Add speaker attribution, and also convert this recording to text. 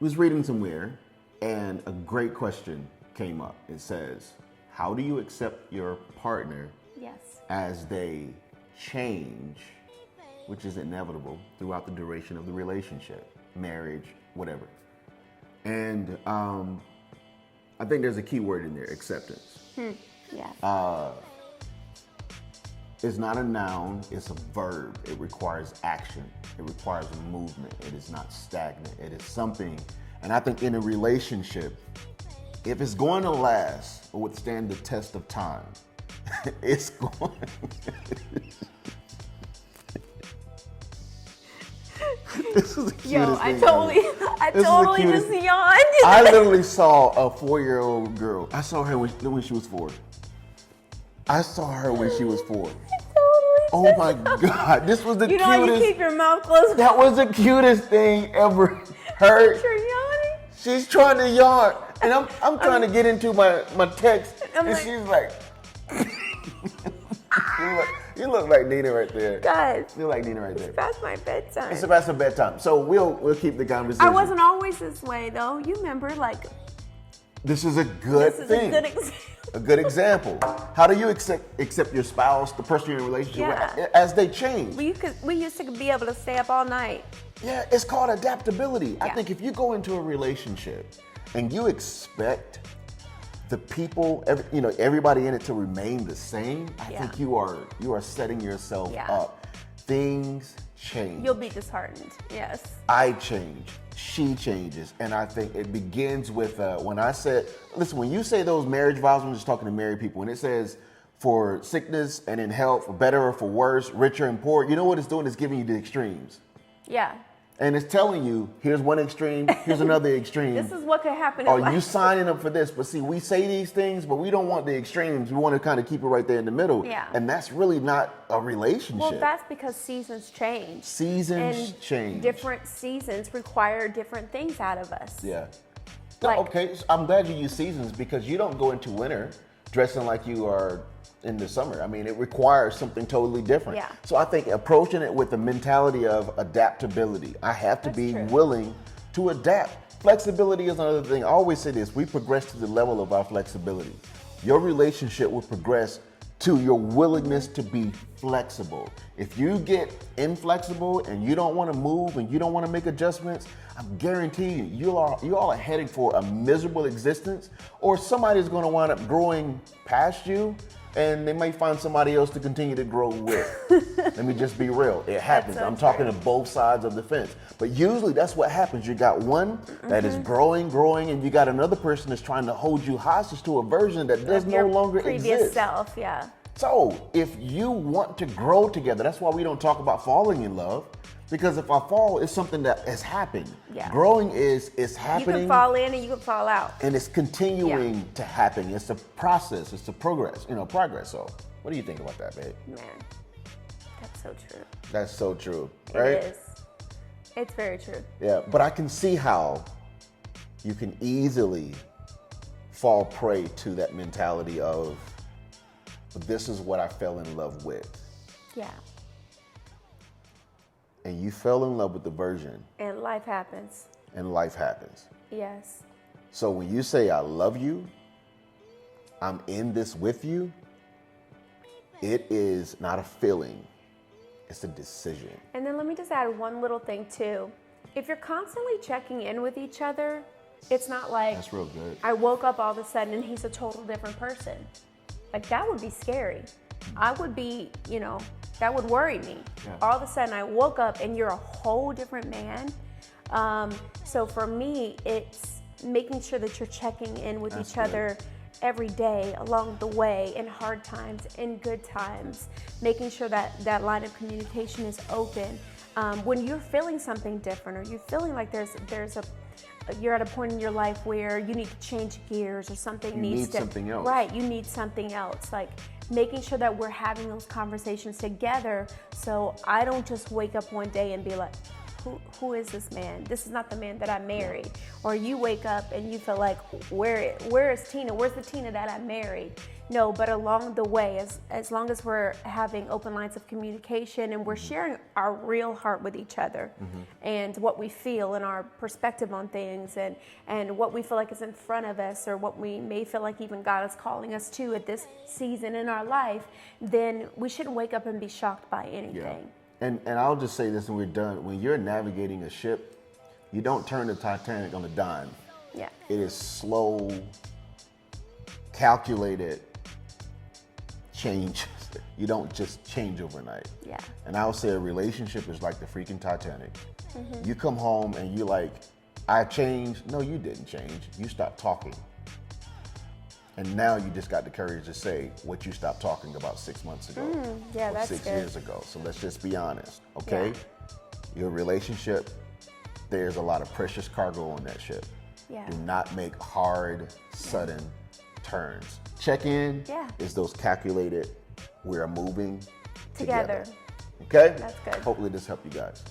Speaker 1: was reading somewhere, and a great question came up. It says, how do you accept your partner
Speaker 2: Yes.
Speaker 1: as they change, which is inevitable throughout the duration of the relationship, marriage, whatever. And I think there's a key word in there, acceptance.
Speaker 2: Yeah.
Speaker 1: It's not a noun, it's a verb. It requires action. It requires a movement. It is not stagnant. It is something. And I think in a relationship, if it's going to last or withstand the test of time, it's going. This is the cutest
Speaker 2: Yo, I
Speaker 1: thing
Speaker 2: totally
Speaker 1: ever.
Speaker 2: just yawned.
Speaker 1: I literally saw a 4-year-old girl. I saw her when she was 4. I saw her when she was 4. Oh my God, this was the
Speaker 2: You
Speaker 1: cutest.
Speaker 2: know how you keep your mouth closed?
Speaker 1: That was the cutest thing ever heard.
Speaker 2: You're yawning?
Speaker 1: She's trying to yawn, and I'm trying to get into my text,
Speaker 2: I'm
Speaker 1: and
Speaker 2: like-
Speaker 1: she's like, you look like Nina right there.
Speaker 2: Guys,
Speaker 1: You look like Nina right there.
Speaker 2: past my bedtime.
Speaker 1: It's about some bedtime, so we'll keep the conversation.
Speaker 2: I wasn't always this way though. You remember, like,
Speaker 1: This is a good
Speaker 2: this is
Speaker 1: thing.
Speaker 2: a good example.
Speaker 1: A good example. How do you accept your spouse, the person you're in a relationship
Speaker 2: Yeah.
Speaker 1: with, as they change?
Speaker 2: We used to be able to stay up all night.
Speaker 1: Yeah, it's called adaptability. I
Speaker 2: Yeah.
Speaker 1: think if you go into a relationship and you expect the people, everybody in it to remain the same, I
Speaker 2: Yeah.
Speaker 1: think you are setting yourself
Speaker 2: Yeah.
Speaker 1: up. Things change.
Speaker 2: You'll be disheartened. Yes.
Speaker 1: I change. She changes. And I think it begins with when I said, listen, when you say those marriage vows, I'm just talking to married people, and it says for sickness and in health, for better or for worse, richer and poor, you know what it's doing? It's giving you the extremes.
Speaker 2: Yeah.
Speaker 1: And it's telling you, here's one extreme, here's another extreme.
Speaker 2: This is what could happen.
Speaker 1: Are
Speaker 2: in
Speaker 1: you
Speaker 2: life.
Speaker 1: signing up for this? But see, we say these things, but we don't want the extremes. We want to kind of keep it right there in the middle.
Speaker 2: Yeah.
Speaker 1: And that's really not a relationship.
Speaker 2: Well, that's because seasons change.
Speaker 1: Seasons
Speaker 2: And
Speaker 1: change.
Speaker 2: Different seasons require different things out of us.
Speaker 1: Yeah. No,
Speaker 2: Like-
Speaker 1: okay, so I'm glad you use seasons because you don't go into winter dressing like you are in the summer. I mean, it requires something totally different.
Speaker 2: Yeah.
Speaker 1: So I think approaching it with the mentality of adaptability. I have to
Speaker 2: That's
Speaker 1: be
Speaker 2: true.
Speaker 1: willing to adapt. Flexibility is another thing. I always say this, we progress to the level of our flexibility. Your relationship will progress to your willingness to be flexible. If you get inflexible and you don't want to move and you don't want to make adjustments, I'm guaranteeing you all are heading for a miserable existence, or somebody's going to wind up growing past you and they may find somebody else to continue to grow with. Let me just be real. It happens.
Speaker 2: so
Speaker 1: I'm talking
Speaker 2: true.
Speaker 1: to both sides of the fence. But usually that's what happens. You got one that is growing, and you got another person that's trying to hold you hostage to a version that does no
Speaker 2: Your
Speaker 1: longer
Speaker 2: previous
Speaker 1: exist.
Speaker 2: self, yeah.
Speaker 1: So if you want to grow together, that's why we don't talk about falling in love. Because if I fall, it's something that has happened.
Speaker 2: Yeah.
Speaker 1: Growing it's
Speaker 2: You
Speaker 1: happening.
Speaker 2: can fall in and you can fall out.
Speaker 1: And it's continuing to happen. It's a process. It's a progress. So what do you think about that, babe?
Speaker 2: Man, that's so true.
Speaker 1: That's so true, right?
Speaker 2: It is. It's very true.
Speaker 1: Yeah, but I can see how you can easily fall prey to that mentality of this is what I fell in love with.
Speaker 2: Yeah.
Speaker 1: And you fell in love with the version,
Speaker 2: And life happens.
Speaker 1: and life happens.
Speaker 2: Yes.
Speaker 1: So when you say I love you, I'm in this with you, it is not a feeling, it's a decision.
Speaker 2: And then let me just add one little thing too. If you're constantly checking in with each other, it's not like
Speaker 1: That's real good.
Speaker 2: I woke up all of a sudden and he's a total different person. Like that would be scary. I would be, that would worry me.
Speaker 1: Yeah.
Speaker 2: All of a sudden I woke up and you're a whole different man. So for me, it's making sure that you're checking in with
Speaker 1: That's
Speaker 2: each other every day along the way, in hard times, in good times, making sure that that line of communication is open. When you're feeling something different, or you're feeling like you're at a point in your life where you need to change gears, or something
Speaker 1: You
Speaker 2: needs
Speaker 1: need
Speaker 2: to
Speaker 1: something else.
Speaker 2: Right, you need something else. Like making sure that we're having those conversations together, so I don't just wake up one day and be like, who is this man? This is not the man that I married. Or you wake up and you feel like, where is Tina? Where's the Tina that I married? No, but along the way, as long as we're having open lines of communication and we're sharing our real heart with each other and what we feel and our perspective on things and what we feel like is in front of us or what we may feel like even God is calling us to at this season in our life, then we shouldn't wake up and be shocked by anything.
Speaker 1: And I'll just say this and we're done. When you're navigating a ship, you don't turn the Titanic on a dime.
Speaker 2: Yeah.
Speaker 1: It is slow, calculated change. You don't just change overnight.
Speaker 2: Yeah.
Speaker 1: And I would say a relationship is like the freaking Titanic. You come home and you're like, I changed. No, you didn't change. You stopped talking. And now you just got the courage to say what you stopped talking about 6 months ago.
Speaker 2: Yeah,
Speaker 1: or
Speaker 2: that's
Speaker 1: 6
Speaker 2: good.
Speaker 1: years ago. So let's just be honest, okay?
Speaker 2: Yeah.
Speaker 1: Your relationship, there's a lot of precious cargo on that ship.
Speaker 2: Yeah.
Speaker 1: Do not make hard, sudden turns. Check-in is those calculated, we're moving together.
Speaker 2: Together.
Speaker 1: Okay?
Speaker 2: That's good.
Speaker 1: Hopefully this helped you guys.